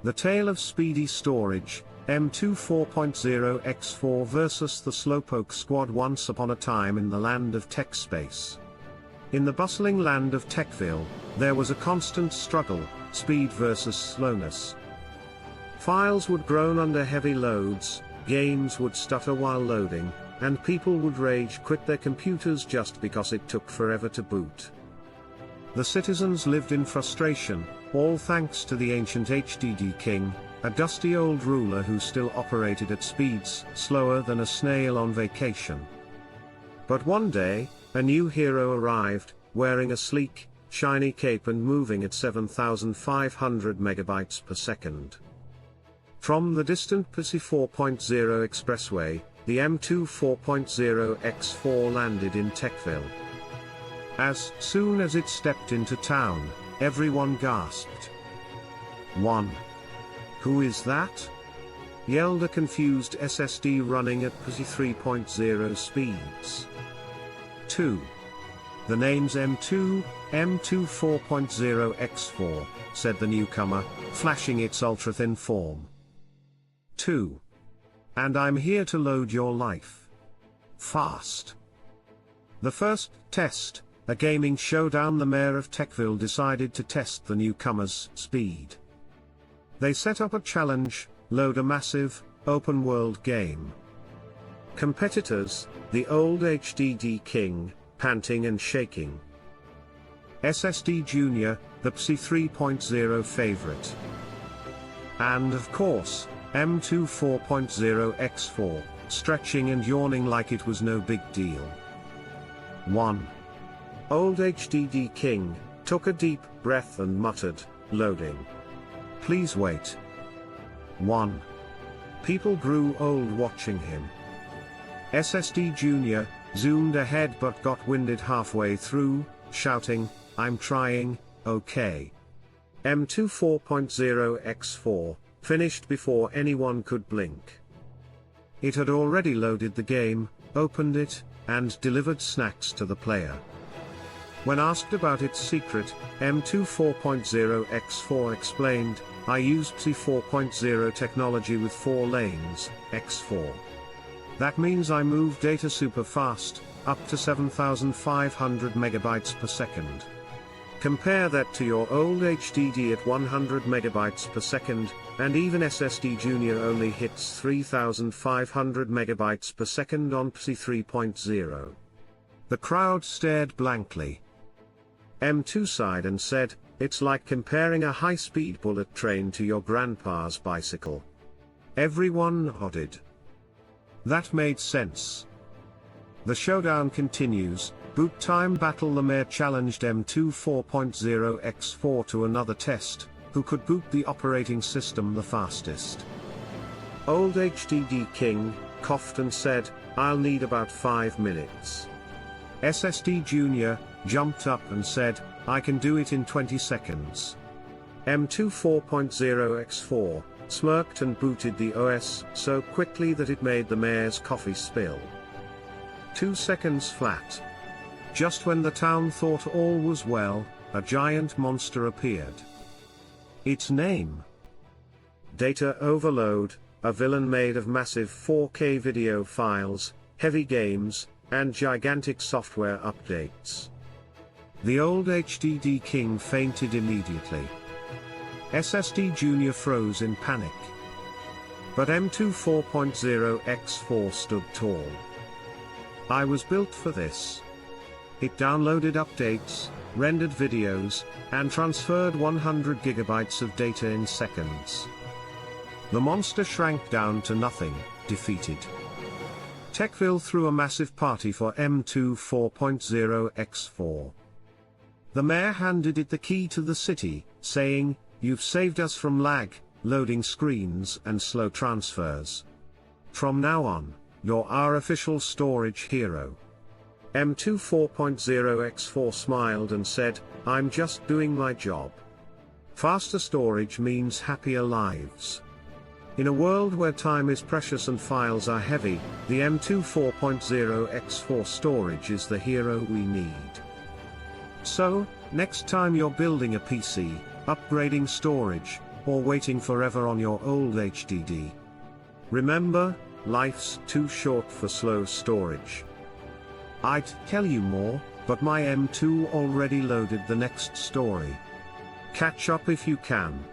The Tale of Speedy Storage, M2 4.0x4 vs the Slowpoke Squad. Once upon a time in the land of tech space. In the bustling land of Techville, there was a constant struggle, speed versus slowness. Files would groan under heavy loads, games would stutter while loading, and people would rage quit their computers just because it took forever to boot. The citizens lived in frustration, all thanks to the ancient HDD King, a dusty old ruler who still operated at speeds slower than a snail on vacation. But one day, a new hero arrived, wearing a sleek, shiny cape and moving at 7,500 megabytes per second. From the distant PCI 4.0 expressway, the M2 4.0x4 landed in Techville. As soon as it stepped into town, everyone gasped. 1. Who is that? Yelled a confused SSD running at PCI 3.0 speeds. 2. The name's M2 4.0x4, said the newcomer, flashing its ultra-thin form. 2. And I'm here to load your life. Fast. The first test, a gaming showdown. The mayor of Techville decided to test the newcomer's speed. They set up a challenge: load a massive, open-world game. Competitors, the old HDD King, panting and shaking. SSD Junior, the PCI 3.0 favorite. And of course, M2 4.0x4, stretching and yawning like it was no big deal. 1. Old HDD King took a deep breath and muttered, "Loading. Please wait." 1. People grew old watching him. SSD Junior zoomed ahead but got winded halfway through, shouting, "I'm trying, okay." M2 4.0x4 finished before anyone could blink. It had already loaded the game, opened it, and delivered snacks to the player. When asked about its secret, M2 4.0x4 explained, "I use PCI 4.0 technology with 4 lanes, x4. That means I move data super fast, up to 7,500 megabytes per second. Compare that to your old HDD at 100 megabytes per second, and even SSD Junior only hits 3,500 megabytes per second on PCI 3.0. The crowd stared blankly. M2 sighed and said, "It's like comparing a high-speed bullet train to your grandpa's bicycle." Everyone nodded. That made sense. The showdown continues. Boot time battle. The mayor challenged M2 4.0x4 to another test: who could boot the operating system the fastest. Old HDD King coughed and said, "I'll need about 5 minutes." SSD Junior jumped up and said, "I can do it in 20 seconds. M2 4.0x4 smirked and booted the OS so quickly that it made the mayor's coffee spill. 2 seconds flat. Just when the town thought all was well, a giant monster appeared. Its name? Data Overload, a villain made of massive 4K video files, heavy games, and gigantic software updates. The old HDD King fainted immediately. SSD Junior froze in panic. But M2 4.0x4 stood tall. "I was built for this." It downloaded updates, rendered videos, and transferred 100 gigabytes of data in seconds. The monster shrank down to nothing, defeated. Techville threw a massive party for M2 4.0x4. The mayor handed it the key to the city, saying, "You've saved us from lag, loading screens and slow transfers. From now on, you're our official storage hero." M2 4.0x4 smiled and said, "I'm just doing my job. Faster storage means happier lives." In a world where time is precious and files are heavy, the M2 4.0x4 storage is the hero we need. So, next time you're building a PC, upgrading storage, or waiting forever on your old HDD. Remember, life's too short for slow storage. I'd tell you more, but my M2 already loaded the next story. Catch up if you can.